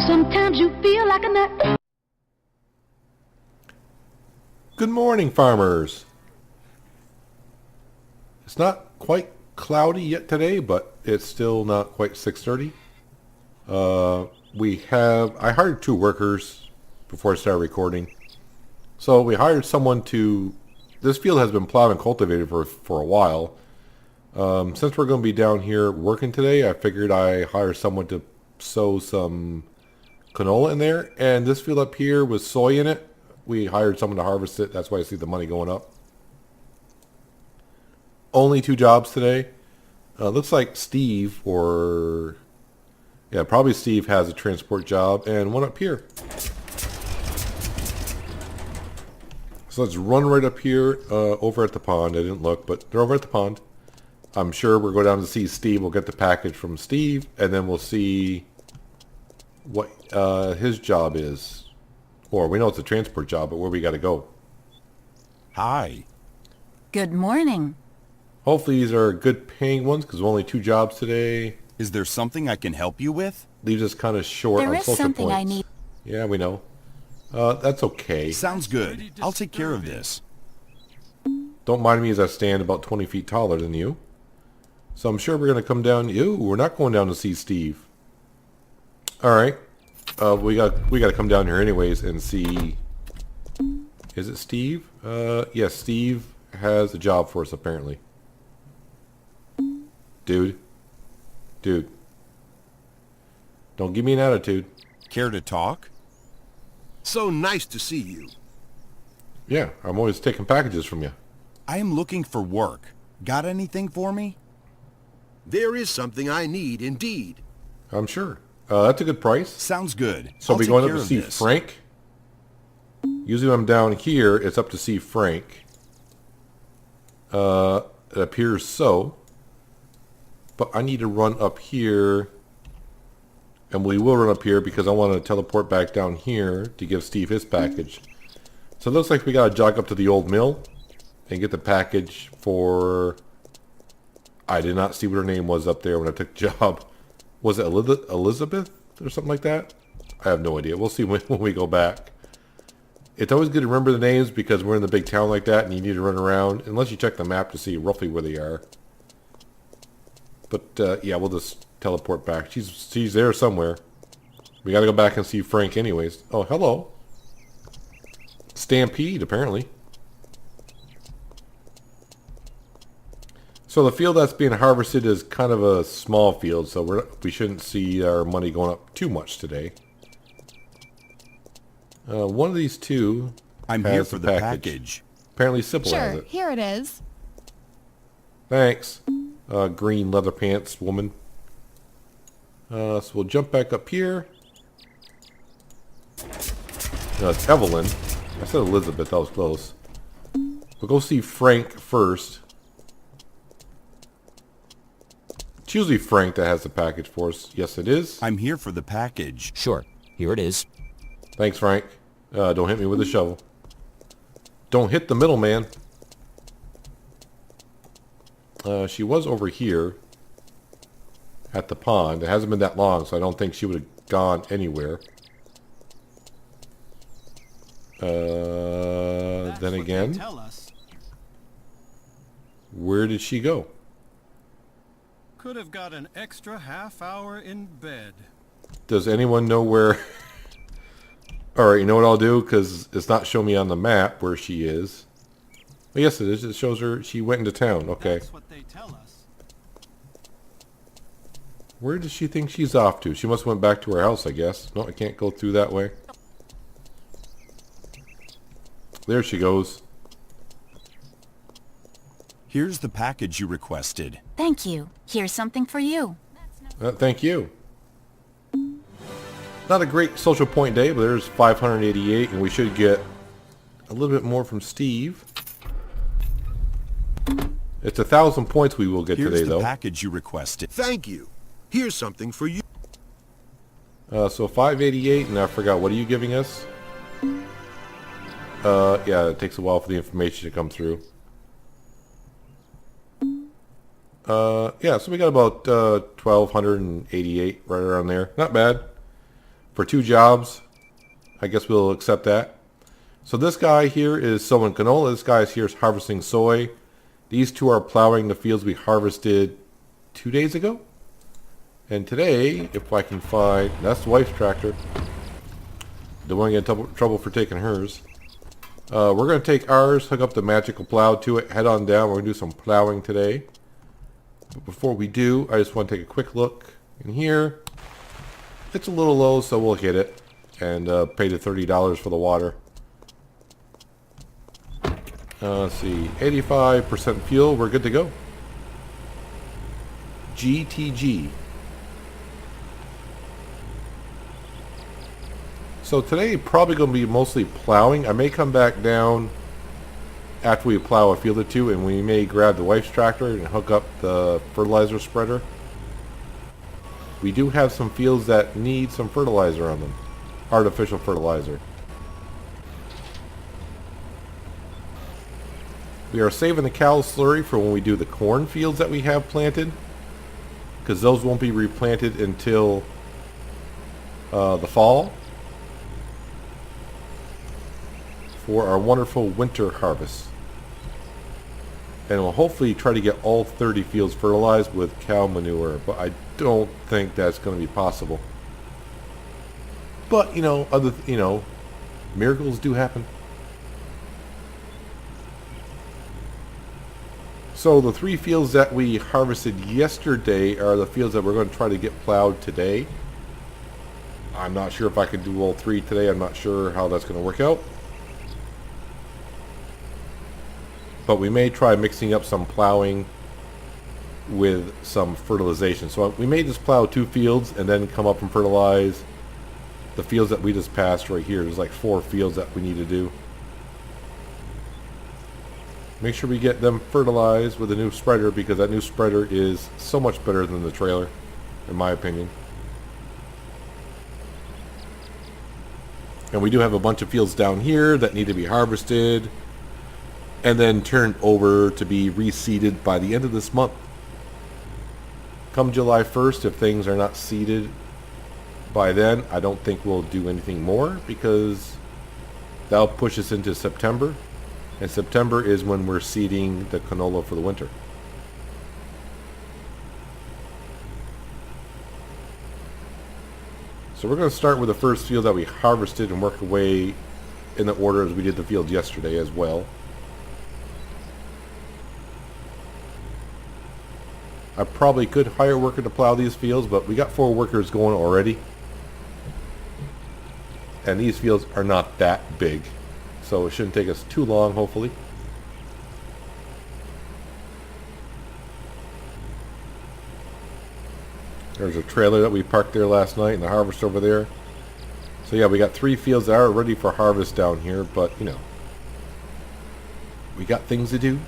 Sometimes you feel like a nut. Good morning, farmers. It's not quite cloudy yet today, but it's still not quite 6:30. I hired 2 workers before I started recording. So we hired someone to, this field has been plowed and cultivated for a while. Since we're going to be down here working today, I figured I hire someone to sow some canola in there. And this field up here with soy in it, we hired someone to harvest it. That's why I see the money going up. Only 2 jobs today. Looks like Steve, probably Steve has a transport job, and one up here. So let's run right up here, over at the pond. I didn't look, but they're over at the pond. I'm sure we'll go down to see Steve. We'll get the package from Steve, and then we'll see what his job is. Or we know it's a transport job, but where we got to go. Hi. Good morning. Hopefully these are good paying ones, because only 2 jobs today. Is there something I can help you with? Leaves us kind of short There on is social something points. I need. Yeah, we know. That's okay. Sounds good. I'll take care of this. Don't mind me as I stand about 20 feet taller than you. So I'm sure we're going to come down. Ew, we're not going down to see Steve. All right. We got to come down here anyways and see. Is it Steve? Yes, Steve has a job for us apparently. Dude. Don't give me an attitude. Care to talk? So nice to see you. Yeah, I'm always taking packages from you. I am looking for work. Got anything for me? There is something I need, indeed. I'm sure. That's a good price. Sounds good. So I'll we take going up care to of see this. Frank? Usually when I'm down here, it's up to see Frank. It appears so. But I need to run up here. And we will run up here because I want to teleport back down here to give Steve his package. So it looks like we got to jog up to the old mill and get the package for... I did not see what her name was up there when I took the job. Was it Elizabeth or something like that? I have no idea. We'll see when we go back. It's always good to remember the names because we're in the big town like that and you need to run around. Unless you check the map to see roughly where they are. But yeah, we'll just teleport back. She's there somewhere. We got to go back and see Frank anyways. Oh, hello. Stampede, apparently. So the field that's being harvested is kind of a small field, so we shouldn't see our money going up too much today. One of these 2 I'm has here for the package. package. Apparently Sybil has Sure, it. here it is. Thanks, green leather pants woman. So we'll jump back up here. No, it's Evelyn. I said Elizabeth, that was close. We'll go see Frank first. It's usually Frank that has the package for us. Yes, it is. I'm here for the package. Sure, here it is. Thanks, Frank. Don't hit me with a shovel. Don't hit the middleman. She was over here at the pond. It hasn't been that long, so I don't think she would have gone anywhere. Then again, where did she go? Could have got an extra half hour in bed. Does anyone know where... Alright, you know what I'll do? Because it's not showing me on the map where she is. Oh, yes, it is. It shows her she went into town. Okay. That's what they tell us. Where does she think she's off to? She must have went back to her house, I guess. No, I can't go through that way. There she goes. Here's the package you requested. Thank you. Here's something for you. Thank you. Not a great social point day, but there's 588, and we should get a little bit more from Steve. It's 1,000 points we will get Here's today, the though. package you requested. Thank you. Here's something for you. So 588, and I forgot, what are you giving us? Yeah, it takes a while for the information to come through. Yeah, so we got about 1,288 right around there. Not bad. for 2 jobs. I guess we'll accept that. So this guy here is sowing canola. This guy here is harvesting soy. These two are plowing the fields we harvested 2 days ago. And today, if I can find... That's the wife's tractor. Don't want to get in trouble for taking hers. We're going to take ours, hook up the magical plow to it, head on down. We're going to do some plowing today. But before we do, I just want to take a quick look in here. It's a little low, so we'll hit it and pay the $30 for the water. Let's see, 85% fuel, we're good to go. GTG. So today probably going to be mostly plowing. I may come back down after we plow a field or two, and we may grab the wife's tractor and hook up the fertilizer spreader. We do have some fields that need some fertilizer on them. Artificial fertilizer. We are saving the cow slurry for when we do the corn fields that we have planted, because those won't be replanted until the fall for our wonderful winter harvest. And we'll hopefully try to get all 30 fields fertilized with cow manure, but I don't think that's going to be possible. But miracles do happen. So the 3 fields that we harvested yesterday are the fields that we're going to try to get plowed today. I'm not sure if I can do all 3 today. I'm not sure how that's going to work out. But we may try mixing up some plowing with some fertilization. So we may just plow 2 fields and then come up and fertilize the fields that we just passed right here. There's like 4 fields that we need to do. Make sure we get them fertilized with a new spreader, because that new spreader is so much better than the trailer, in my opinion. And we do have a bunch of fields down here that need to be harvested and then turned over to be reseeded by the end of this month. Come July 1st, if things are not seeded by then, I don't think we'll do anything more, because that'll push us into September. And September is when we're seeding the canola for the winter. So we're going to start with the first field that we harvested and work our way in the order as we did the field yesterday as well. I probably could hire a worker to plow these fields, but we got 4 workers going already. And these fields are not that big, so it shouldn't take us too long, hopefully. There's a trailer that we parked there last night and the harvest over there. So yeah, we got 3 fields that are ready for harvest down here, but we got things to do.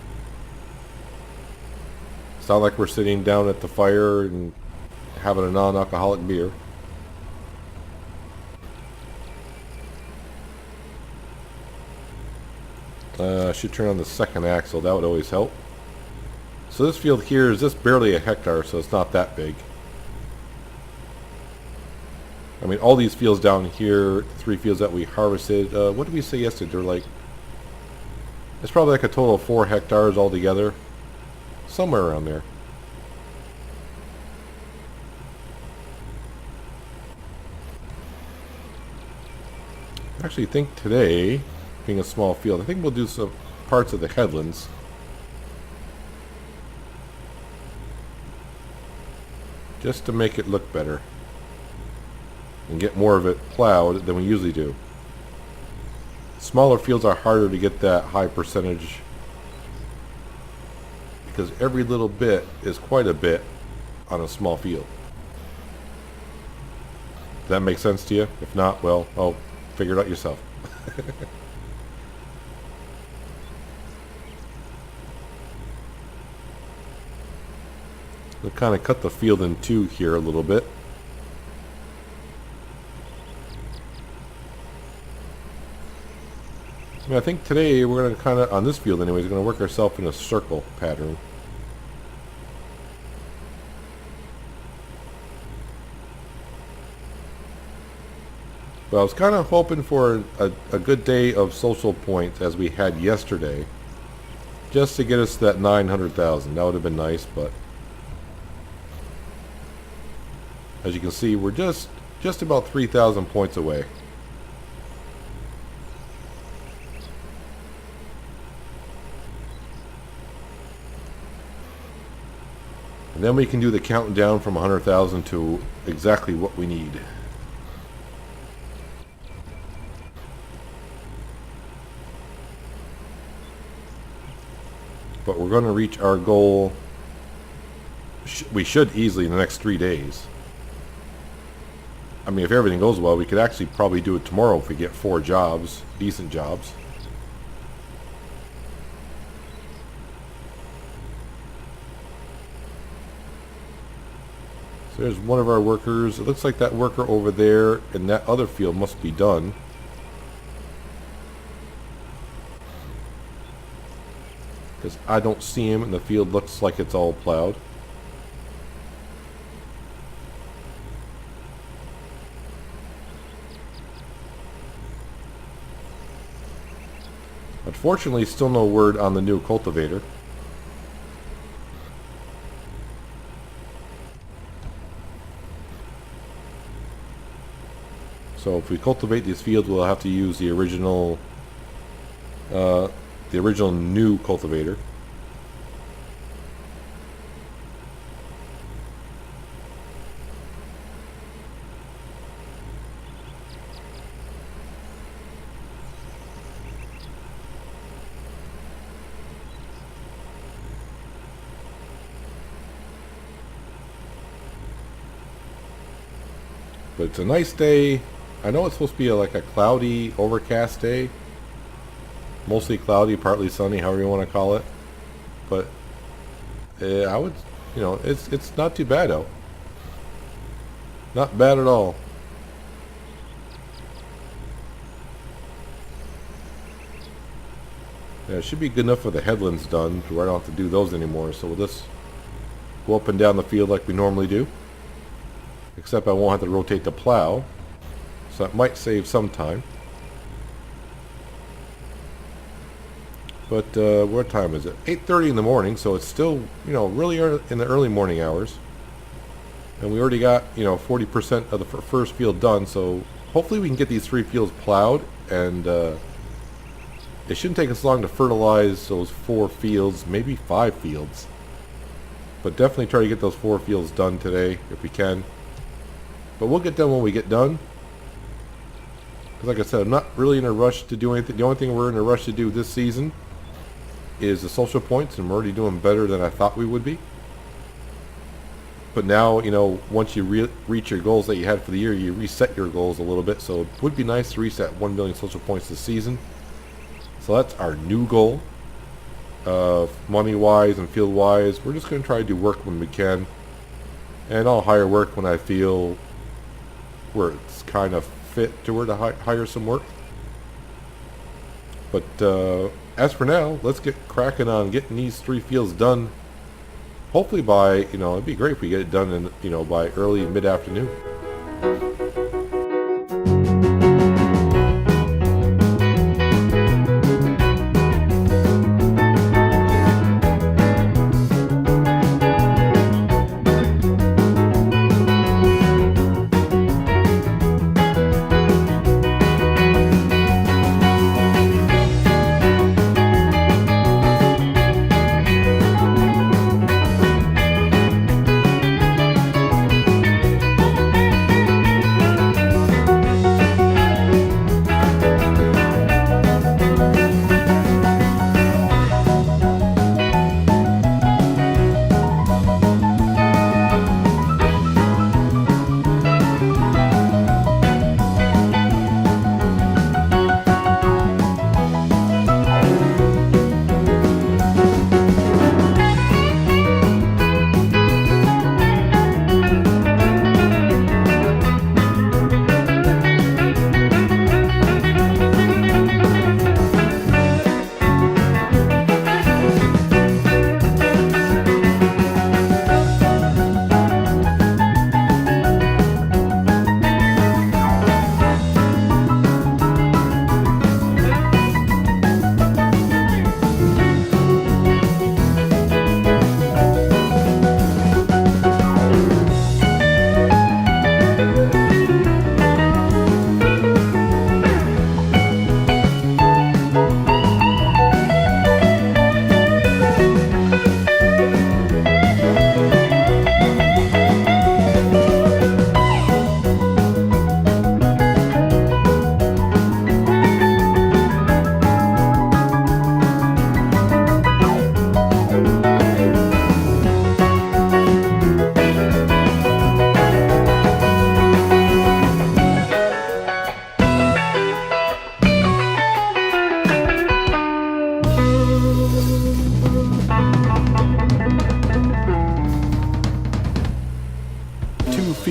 It's not like we're sitting down at the fire and having a non-alcoholic beer. Should turn on the second axle. That would always help. So this field here is just barely a hectare, so it's not that big. I mean, all these fields down here, 3 fields that we harvested, what did we say yesterday? They're like, it's probably like a total of 4 hectares altogether. Somewhere around there. I actually think today, being a small field, I think we'll do some parts of the headlands. Just to make it look better. And get more of it plowed than we usually do. Smaller fields are harder to get that high percentage, because every little bit is quite a bit on a small field. Does that make sense to you? If not, well, figure it out yourself. We'll kind of cut the field in 2 here a little bit. I think today we're going to kind of, on this field anyways, we're going to work ourselves in a circle pattern. But I was kind of hoping for a good day of social points as we had yesterday, just to get us that 900,000. That would have been nice, but as you can see, we're just about 3,000 points away. And then we can do the countdown from 100,000 to exactly what we need. But we're going to reach our goal. We should easily in the next 3 days. I mean, if everything goes well, we could actually probably do it tomorrow if we get 4 jobs, decent jobs. So there's one of our workers. It looks like that worker over there in that other field must be done. Because I don't see him and the field looks like it's all plowed. Unfortunately, still no word on the new cultivator. So if we cultivate these fields, we'll have to use the original new cultivator. But it's a nice day. I know it's supposed to be like a cloudy, overcast day. Mostly cloudy, partly sunny, however you want to call it. But I would, it's not too bad out. Not bad at all. Yeah, it should be good enough for the headlands done, to where I don't have to do those anymore. So we'll just go up and down the field like we normally do. Except I won't have to rotate the plow. So that might save some time. But what time is it? 8:30 in the morning, so it's still, really in the early morning hours. And we already got, 40% of the first field done, so hopefully we can get these 3 fields plowed, and it shouldn't take us long to fertilize those 4 fields, maybe 5 fields. But definitely try to get those 4 fields done today, if we can. But we'll get done when we get done. Because like I said, I'm not really in a rush to do anything. The only thing we're in a rush to do this season is the social points, and we're already doing better than I thought we would be. But now, once you reach your goals that you had for the year, you reset your goals a little bit. So it would be nice to reset 1 million social points this season. So that's our new goal. Money-wise and field-wise, we're just going to try to do work when we can. And I'll hire work when I feel where it's kind of fit to where to hire some work. But as for now, let's get cracking on getting these 3 fields done. Hopefully by, it'd be great if we get it done in, by early mid-afternoon.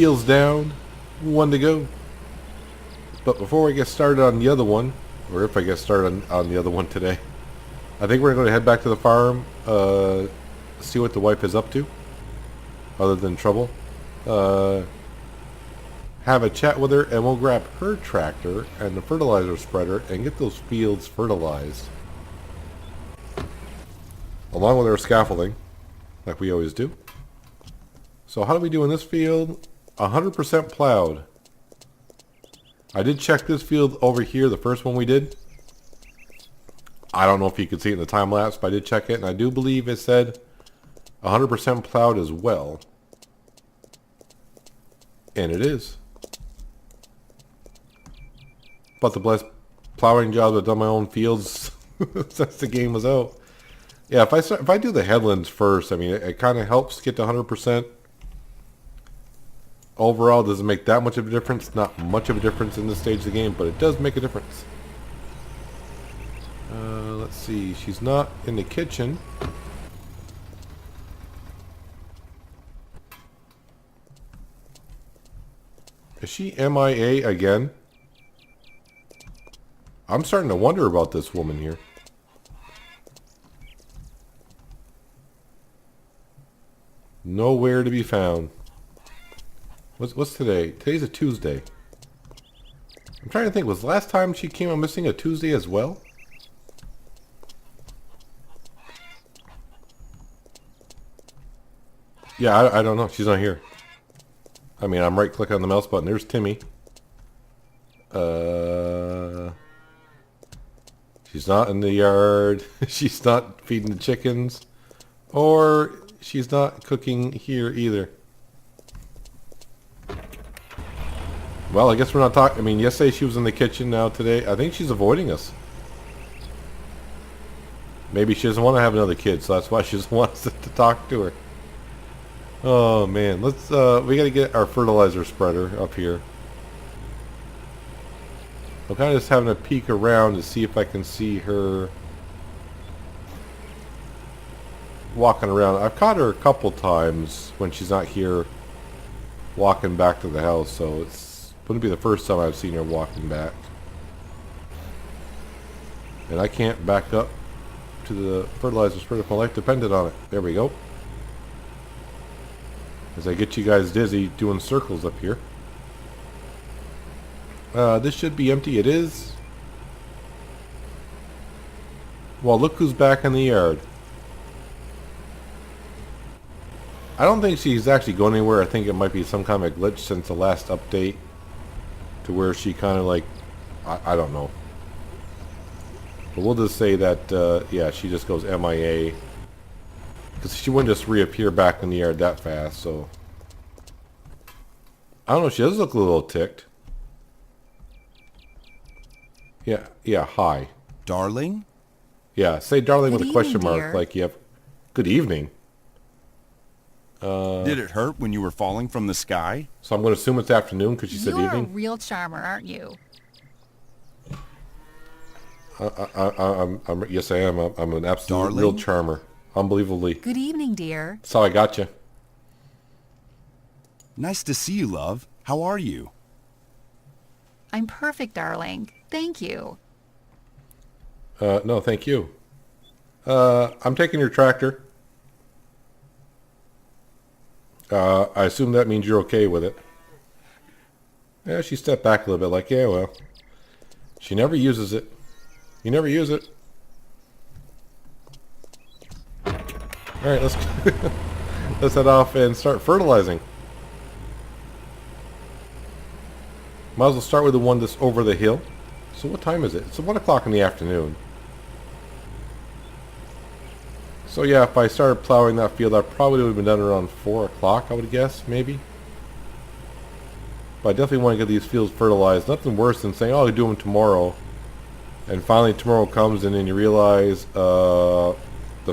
fields down. One to go. But before we get started on the other one, or if I get started on the other one today, I think we're going to head back to the farm, see what the wife is up to, other than trouble. Have a chat with her, and we'll grab her tractor and the fertilizer spreader and get those fields fertilized. Along with our scaffolding, like we always do. So how do we do in this field? 100% plowed. I did check this field over here, the first one we did. I don't know if you could see it in the time lapse, but I did check it, and I do believe it said 100% plowed as well. And it is. But the blessed plowing jobs I've done my own fields since the game was out. Yeah, if I do the headlands first, I mean, it kind of helps get to 100%. Overall, doesn't make that much of a difference. Not much of a difference in this stage of the game, but it does make a difference. Let's see. She's not in the kitchen. Is she MIA again? I'm starting to wonder about this woman here. Nowhere to be found. What's today? Today's a Tuesday. I'm trying to think, was the last time she came out missing a Tuesday as well? Yeah, I don't know. She's not here. I mean, I'm right-clicking on the mouse button. There's Timmy. She's not in the yard. She's not feeding the chickens. Or she's not cooking here either. Well, I guess we're not talking. I mean, yesterday she was in the kitchen. Now today, I think she's avoiding us. Maybe she doesn't want to have another kid, so that's why she doesn't want us to talk to her. Oh man, let's. We got to get our fertilizer spreader up here. I'm kind of just having a peek around to see if I can see her walking around. I've caught her a couple times when she's not here, walking back to the house. So it's wouldn't be the first time I've seen her walking back. And I can't back up to the fertilizer spreader if my life depended on it. There we go. As I get you guys dizzy doing circles up here. This should be empty. It is. Well, look who's back in the yard. I don't think she's actually going anywhere. I think it might be some kind of glitch since the last update, to where she kind of like, I don't know. But we'll just say that, yeah, she just goes MIA. Because she wouldn't just reappear back in the yard that fast, so. I don't know, she does look a little ticked. Yeah, hi. Darling? Yeah, say darling Good with a question evening, mark, dear. like you have. Good evening. Did it hurt when you were falling from the sky? So I'm going to assume it's afternoon because she said You're a evening. real charmer, aren't you? Yes, I am. I'm an absolute Darling? real charmer. Unbelievably. Good evening, dear. That's how I got you. Nice to see you, love. How are you? I'm perfect, darling. Thank you. No, thank you. I'm taking your tractor. I assume that means you're okay with it. Yeah, she stepped back a little bit like, yeah, well. She never uses it. You never use it. Alright, let's let's head off and start fertilizing. Might as well start with the one that's over the hill. So what time is it? It's 1 o'clock in the afternoon. So yeah, if I started plowing that field, I probably would have been done around 4 o'clock, I would guess, maybe. But I definitely want to get these fields fertilized. Nothing worse than saying, oh, I'll do them tomorrow. And finally tomorrow comes and then you realize the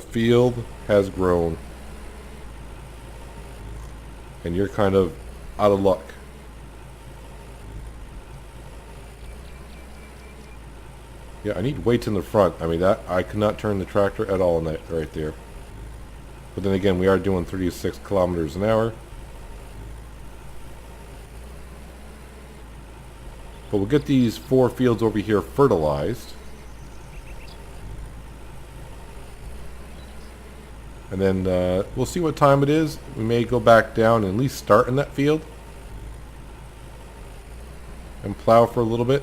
field has grown. And you're kind of out of luck. Yeah, I need weights in the front. I mean, that I could not turn the tractor at all in that right there. But then again, we are doing 36 kilometers an hour. But we'll get these 4 fields over here fertilized. And then we'll see what time it is. We may go back down and at least start in that field. And plow for a little bit.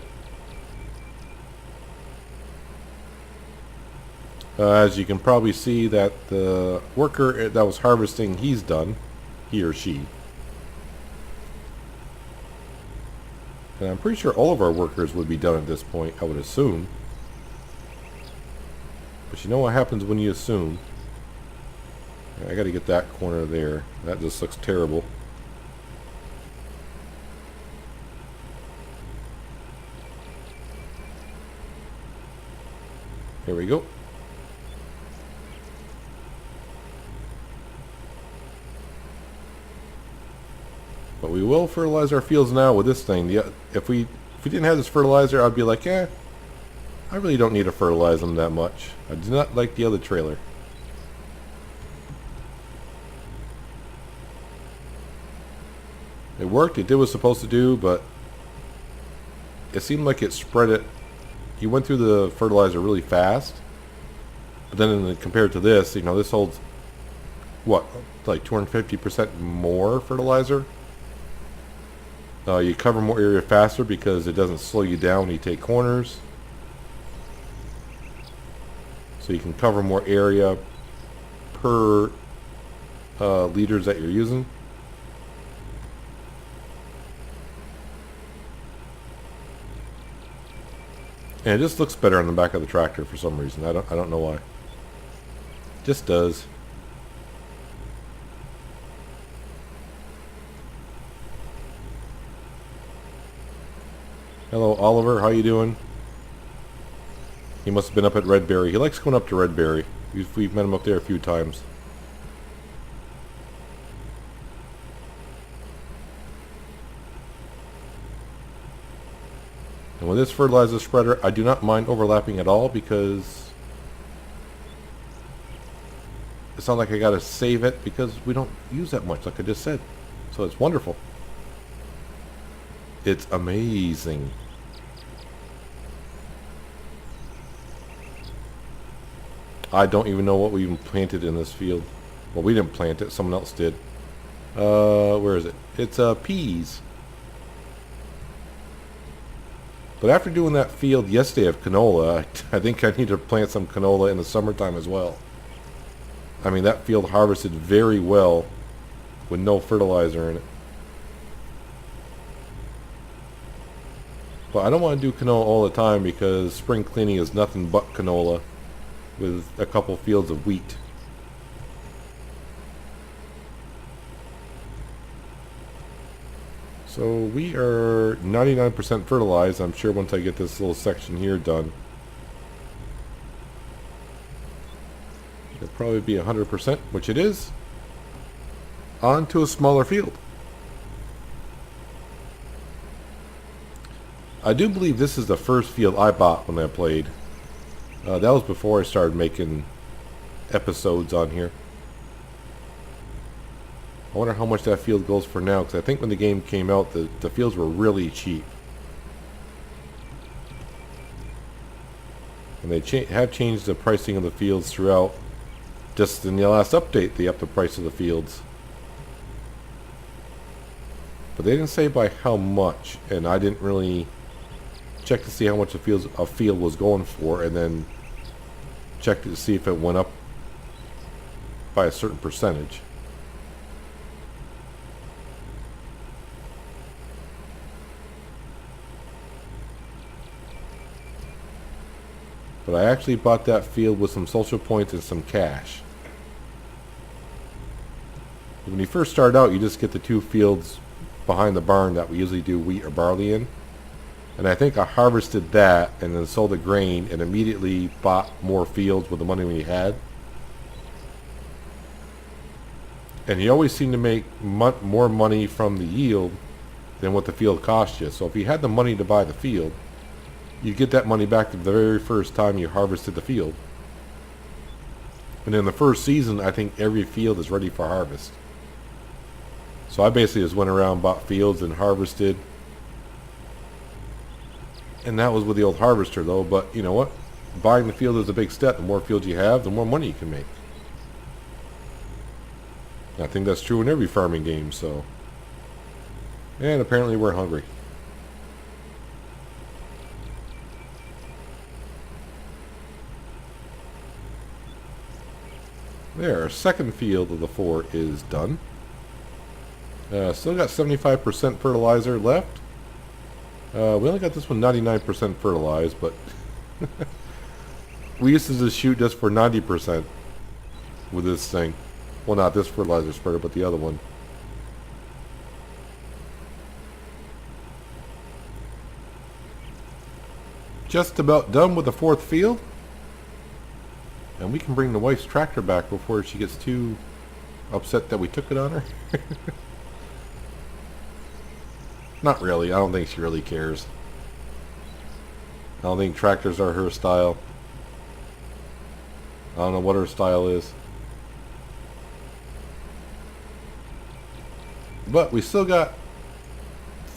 As you can probably see that the worker that was harvesting, he's done. He or she. And I'm pretty sure all of our workers would be done at this point, I would assume. But you know what happens when you assume. I gotta get that corner there. That just looks terrible. Here we go. But we will fertilize our fields now with this thing. If we didn't have this fertilizer, I'd be like, I really don't need to fertilize them that much. I do not like the other trailer. It worked. It did what it was supposed to do, but it seemed like it spread it. You went through the fertilizer really fast. But then compared to this, this holds, what, like 250% more fertilizer? You cover more area faster because it doesn't slow you down when you take corners. So you can cover more area per liters that you're using. And it just looks better on the back of the tractor for some reason. I don't know why. Just does. Hello, Oliver. How you doing? He must have been up at Redberry. He likes going up to Redberry. We've met him up there a few times. And with this fertilizer spreader, I do not mind overlapping at all because it's not like I gotta save it because we don't use that much, like I just said. So it's wonderful. It's amazing. I don't even know what we even planted in this field. Well, we didn't plant it. Someone else did. Where is it? It's peas. But after doing that field yesterday of canola, I think I need to plant some canola in the summertime as well. I mean, that field harvested very well with no fertilizer in it. But I don't want to do canola all the time because spring cleaning is nothing but canola with a couple fields of wheat. So we are 99% fertilized. I'm sure once I get this little section here done, it'll probably be 100%, which it is. On to a smaller field. I do believe this is the first field I bought when I played. That was before I started making episodes on here. I wonder how much that field goes for now, because I think when the game came out, the fields were really cheap. And they have changed the pricing of the fields throughout. Just in the last update, they upped the price of the fields. But they didn't say by how much, and I didn't really check to see how much a field was going for, and then check to see if it went up by a certain percentage. But I actually bought that field with some social points and some cash. When you first start out, you just get the 2 fields behind the barn that we usually do wheat or barley in. And I think I harvested that and then sold the grain and immediately bought more fields with the money we had. And you always seem to make more money from the yield than what the field cost you. So if you had the money to buy the field, you get that money back the very first time you harvested the field. And in the first season, I think every field is ready for harvest. So I basically just went around, bought fields and harvested. And that was with the old harvester, though. But you know what? Buying the field is a big step. The more fields you have, the more money you can make. I think that's true in every farming game, so. And apparently we're hungry. There, our second field of the 4 is done. Still got 75% fertilizer left. We only got this one 99% fertilized, but we used to just shoot just for 90% with this thing. Well, not this fertilizer spreader, but the other one. Just about done with the 4th field. And we can bring the wife's tractor back before she gets too upset that we took it on her. Not really. I don't think she really cares. I don't think tractors are her style. I don't know what her style is. But we still got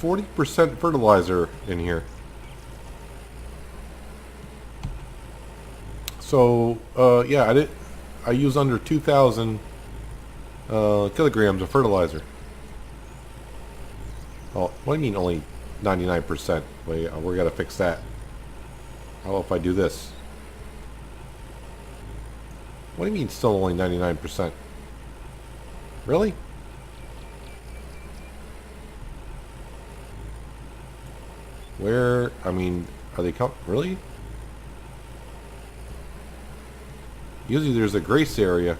40% fertilizer in here. So, yeah, I use under 2,000 kilograms of fertilizer. Oh, what do you mean only 99%? Wait, we gotta fix that. How about if I do this? What do you mean still only 99%? Really? Where, I mean, are they really? Usually there's a grace area.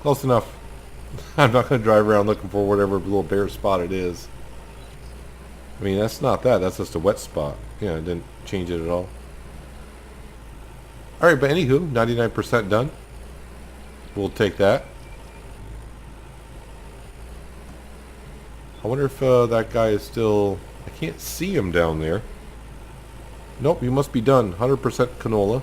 Close enough. I'm not going to drive around looking for whatever little bare spot it is. I mean, that's not that. That's just a wet spot. Yeah, it didn't change it at all. Alright, but anywho, 99% done. We'll take that. I wonder if that guy is still... I can't see him down there. Nope, you must be done. 100% canola.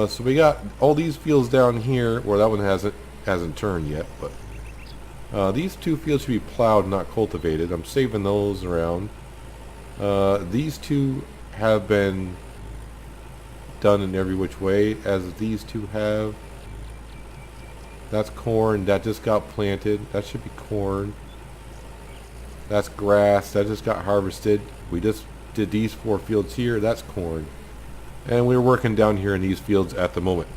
So we got all these fields down here. Well, that one hasn't turned yet, but these 2 fields should be plowed, not cultivated. I'm saving those around. These 2 have been done in every which way, as these 2 have. That's corn. That just got planted. That should be corn. That's grass. That just got harvested. We just did these 4 fields here. That's corn. And we're working down here in these fields at the moment.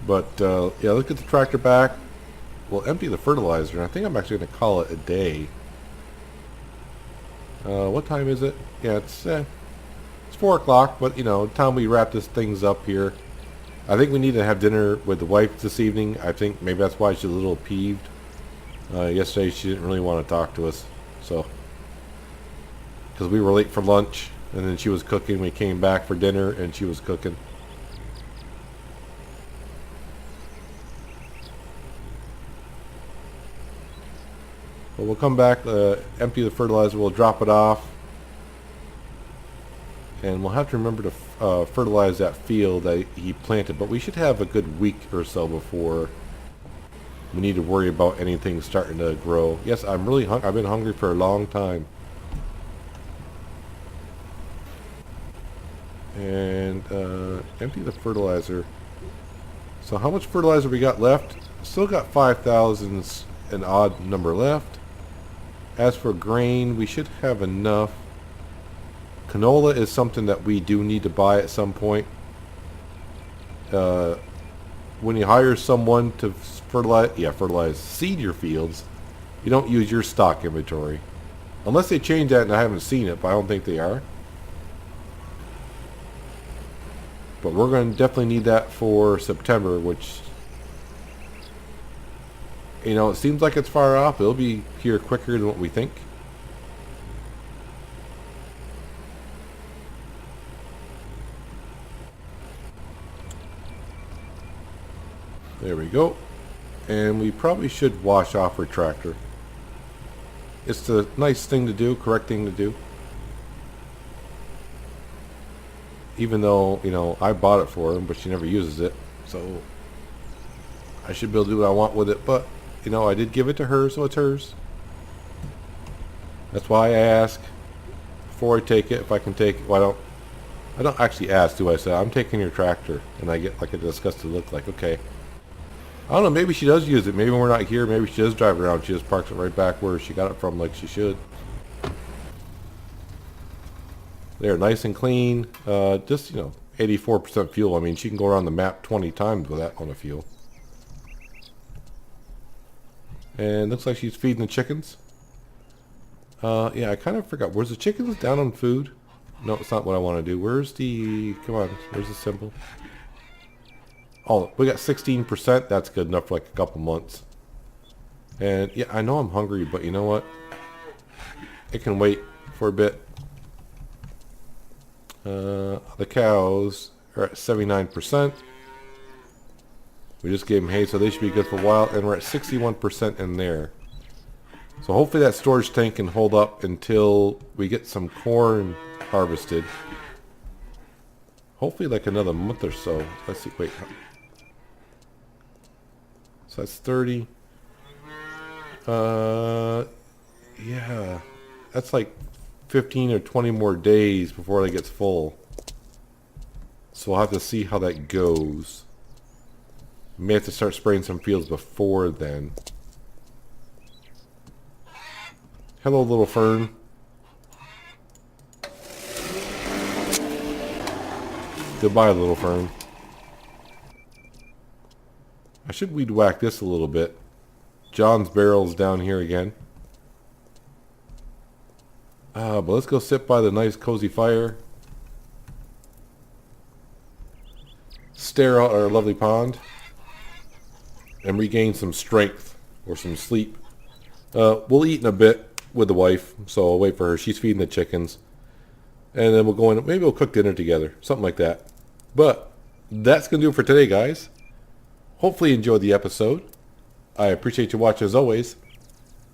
But yeah, let's get the tractor back. We'll empty the fertilizer. And I think I'm actually going to call it a day. What time is it? Yeah, it's 4 o'clock, but you know, time we wrap this things up here. I think we need to have dinner with the wife this evening. I think maybe that's why she's a little peeved. Yesterday she didn't really want to talk to us, so because we were late for lunch, and then she was cooking. We came back for dinner, and she was cooking. But we'll come back, empty the fertilizer. We'll drop it off, and we'll have to remember to fertilize that field that he planted. But we should have a good week or so before we need to worry about anything starting to grow. Yes, I'm really I've been hungry for a long time. And empty the fertilizer. So how much fertilizer we got left? Still got 5,000 an odd number left. As for grain, we should have enough. Canola is something that we do need to buy at some point. When you hire someone to seed your fields, you don't use your stock inventory. Unless they change that, and I haven't seen it, but I don't think they are. But we're going to definitely need that for September, which, you know, it seems like it's far off. It'll be here quicker than what we think. There we go. And we probably should wash off our tractor. It's the nice thing to do, correct thing to do. Even though, you know, I bought it for him, but she never uses it. So I should be able to do what I want with it, but you know, I did give it to her, so it's hers. That's why I ask before I take it, if I can take it. Well, I don't actually ask, do I? Say, I'm taking your tractor, and I get like a disgusted look like, okay. I don't know, maybe she does use it. Maybe when we're not here, maybe she does drive it around. She just parks it right back where she got it from like she should. They're nice and clean. Just, you know, 84% fuel. I mean, she can go around the map 20 times with that on the fuel. And looks like she's feeding the chickens. Yeah, I kind of forgot. Where's the chickens down on food? No, it's not what I want to do. Where's the... Come on. Where's the symbol? Oh, we got 16%. That's good enough for like a couple months. And yeah, I know I'm hungry, but you know what? It can wait for a bit. The cows are at 79%. We just gave them hay, so they should be good for a while. And we're at 61% in there. So hopefully that storage tank can hold up until we get some corn harvested. Hopefully like another month or so. Let's see, wait. So that's 30. Yeah. That's like 15 or 20 more days before it gets full. So we'll have to see how that goes. We may have to start spraying some fields before then. Hello, little fern. Goodbye, little fern. I should weed whack this a little bit. John's barrel's down here again. But let's go sit by the nice cozy fire. Stare out our lovely pond. And regain some strength or some sleep. We'll eat in a bit with the wife, so I'll wait for her. She's feeding the chickens. And then we'll go in, maybe we'll cook dinner together. Something like that. But that's going to do it for today, guys. Hopefully you enjoyed the episode. I appreciate you watching as always.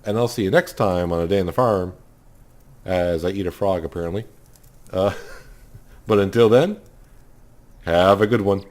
And I'll see you next time on A Day on the Farm. As I eat a frog, apparently. But until then, have a good one.